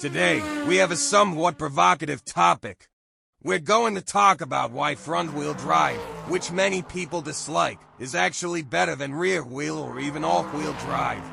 Today, we have a somewhat provocative topic. We're going to talk about why front-wheel drive, which many people dislike, is actually better than rear-wheel or even all-wheel drive.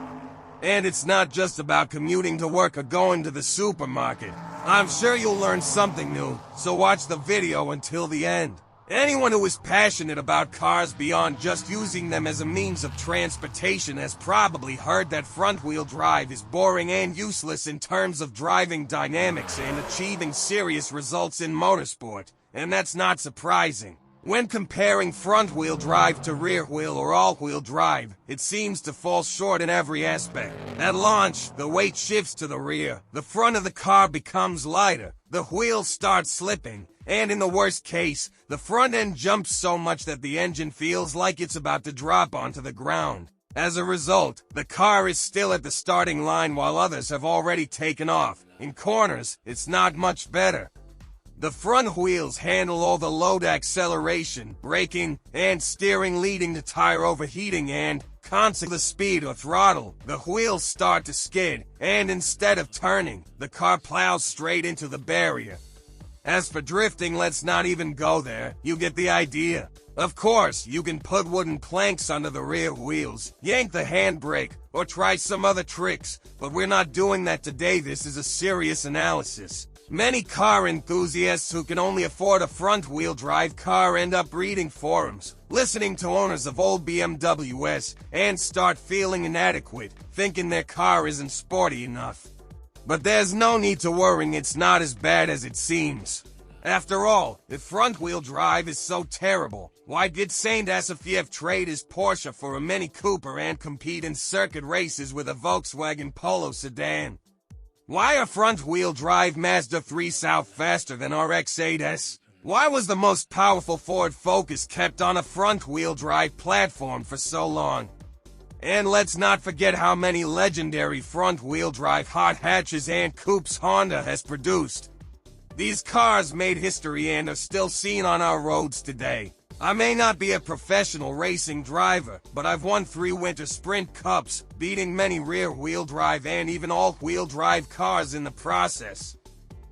And it's not just about commuting to work or going to the supermarket. I'm sure you'll learn something new, so watch the video until the end. Anyone who is passionate about cars beyond just using them as a means of transportation has probably heard that front-wheel drive is boring and useless in terms of driving dynamics and achieving serious results in motorsport, and that's not surprising. When comparing front-wheel drive to rear-wheel or all-wheel drive, it seems to fall short in every aspect. At launch, the weight shifts to the rear, the front of the car becomes lighter, the wheels start slipping, and in the worst case, the front end jumps so much that the engine feels like it's about to drop onto the ground. As a result, the car is still at the starting line while others have already taken off. In corners, it's not much better. The front wheels handle all the load, acceleration, braking, and steering, leading to tire overheating and, consequently, the speed or throttle. The wheels start to skid, and instead of turning, the car plows straight into the barrier. As for drifting, let's not even go there. You get the idea. Of course, you can put wooden planks under the rear wheels, yank the handbrake, or try some other tricks, but we're not doing that today. This is a serious analysis. Many car enthusiasts who can only afford a front-wheel drive car end up reading forums, listening to owners of old BMWs, and start feeling inadequate, thinking their car isn't sporty enough. But there's no need to worry, it's not as bad as it seems. After all, if front-wheel drive is so terrible, why did Saint-Asaph trade his Porsche for a Mini Cooper and compete in circuit races with a Volkswagen Polo sedan? Why are front-wheel drive Mazda 3 South faster than RX-8s? Why was the most powerful Ford Focus kept on a front-wheel drive platform for so long? And let's not forget how many legendary front-wheel drive hot hatches and coupes Honda has produced. These cars made history and are still seen on our roads today. I may not be a professional racing driver, but I've won 3 Winter Sprint Cups, beating many rear-wheel drive and even all-wheel drive cars in the process.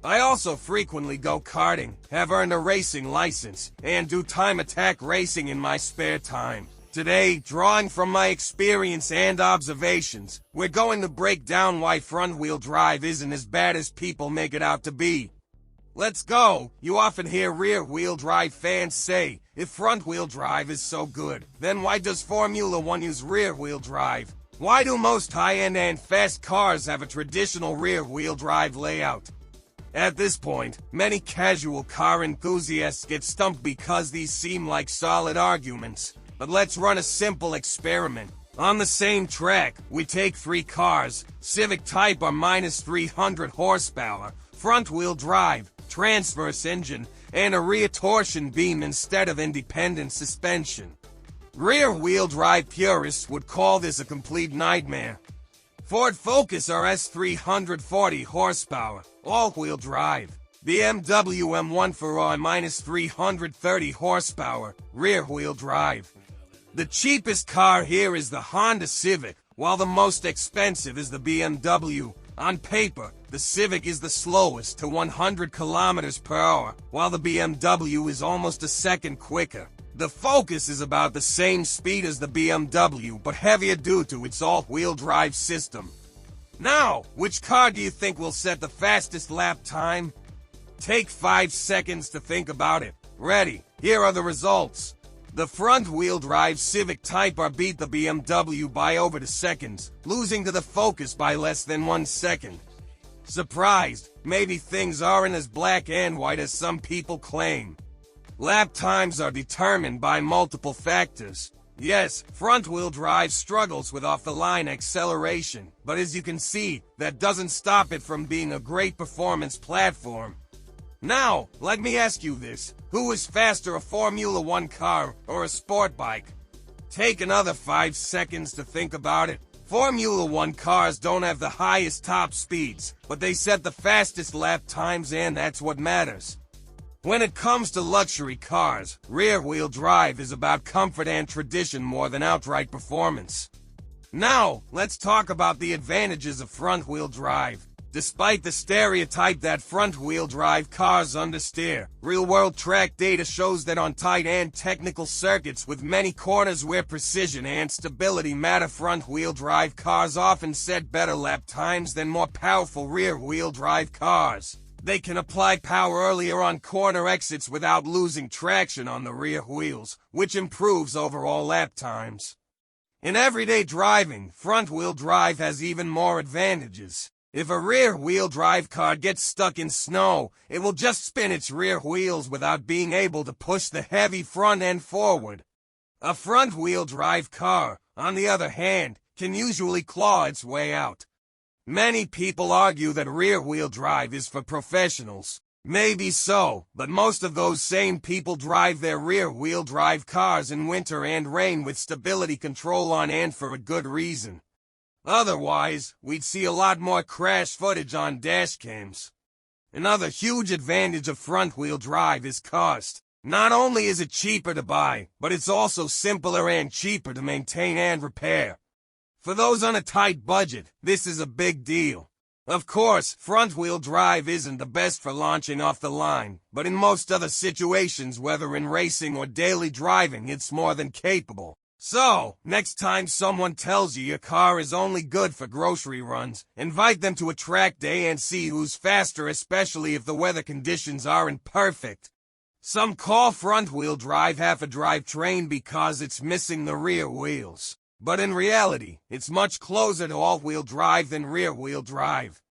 I also frequently go karting, have earned a racing license, and do time attack racing in my spare time. Today, drawing from my experience and observations, we're going to break down why front-wheel drive isn't as bad as people make it out to be. Let's go! You often hear rear-wheel drive fans say, if front-wheel drive is so good, then why does Formula One use rear-wheel drive? Why do most high-end and fast cars have a traditional rear-wheel drive layout? At this point, many casual car enthusiasts get stumped because these seem like solid arguments. But let's run a simple experiment. On the same track, we take 3 cars, Civic Type R -300 horsepower, front-wheel drive, transverse engine, and a rear torsion beam instead of independent suspension. Rear-wheel drive purists would call this a complete nightmare. Ford Focus RS 340 horsepower, all-wheel drive. BMW M1 Ferrari -330 horsepower, rear-wheel drive. The cheapest car here is the Honda Civic, while the most expensive is the BMW. On paper, the Civic is the slowest to 100 kilometers per hour, while the BMW is almost a second quicker. The Focus is about the same speed as the BMW, but heavier due to its all-wheel drive system. Now, which car do you think will set the fastest lap time? Take 5 seconds to think about it. Ready? Here are the results. The front-wheel drive Civic Type R beat the BMW by over 2 seconds, losing to the Focus by less than 1 second. Surprised? Maybe things aren't as black and white as some people claim. Lap times are determined by multiple factors. Yes, front-wheel drive struggles with off-the-line acceleration, but as you can see, that doesn't stop it from being a great performance platform. Now, let me ask you this. Who is faster, a Formula One car or a sport bike? Take another 5 seconds to think about it. Formula One cars don't have the highest top speeds, but they set the fastest lap times, and that's what matters. When it comes to luxury cars, rear-wheel drive is about comfort and tradition more than outright performance. Now, let's talk about the advantages of front-wheel drive. Despite the stereotype that front-wheel drive cars understeer, real-world track data shows that on tight and technical circuits with many corners where precision and stability matter, front-wheel drive cars often set better lap times than more powerful rear-wheel drive cars. They can apply power earlier on corner exits without losing traction on the rear wheels, which improves overall lap times. In everyday driving, front-wheel drive has even more advantages. If a rear-wheel drive car gets stuck in snow, it will just spin its rear wheels without being able to push the heavy front end forward. A front-wheel drive car, on the other hand, can usually claw its way out. Many people argue that rear-wheel drive is for professionals. Maybe so, but most of those same people drive their rear-wheel drive cars in winter and rain with stability control on, and for a good reason. Otherwise, we'd see a lot more crash footage on dashcams. Another huge advantage of front-wheel drive is cost. Not only is it cheaper to buy, but it's also simpler and cheaper to maintain and repair. For those on a tight budget, this is a big deal. Of course, front-wheel drive isn't the best for launching off the line, but in most other situations, whether in racing or daily driving, it's more than capable. So, next time someone tells you your car is only good for grocery runs, invite them to a track day and see who's faster, especially if the weather conditions aren't perfect. Some call front-wheel drive half a drivetrain because it's missing the rear wheels. But in reality, it's much closer to all-wheel drive than rear-wheel drive.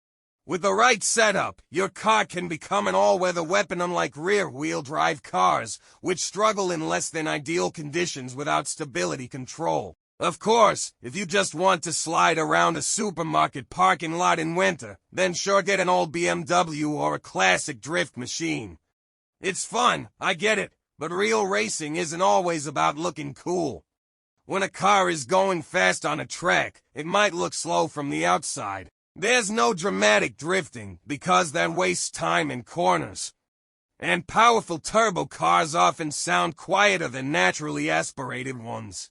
With the right setup, your car can become an all-weather weapon, unlike rear-wheel drive cars, which struggle in less than ideal conditions without stability control. Of course, if you just want to slide around a supermarket parking lot in winter, then sure, get an old BMW or a classic drift machine. It's fun, I get it, but real racing isn't always about looking cool. When a car is going fast on a track, it might look slow from the outside. There's no dramatic drifting, because that wastes time in corners. And powerful turbo cars often sound quieter than naturally aspirated ones.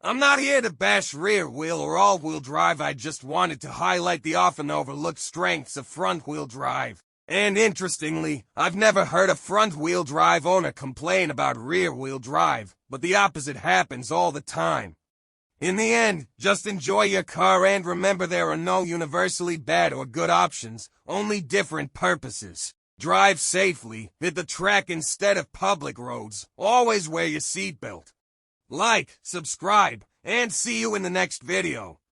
I'm not here to bash rear-wheel or all-wheel drive, I just wanted to highlight the often overlooked strengths of front-wheel drive. And interestingly, I've never heard a front-wheel drive owner complain about rear-wheel drive, but the opposite happens all the time. In the end, just enjoy your car and remember there are no universally bad or good options, only different purposes. Drive safely, hit the track instead of public roads, always wear your seatbelt. Like, subscribe, and see you in the next video.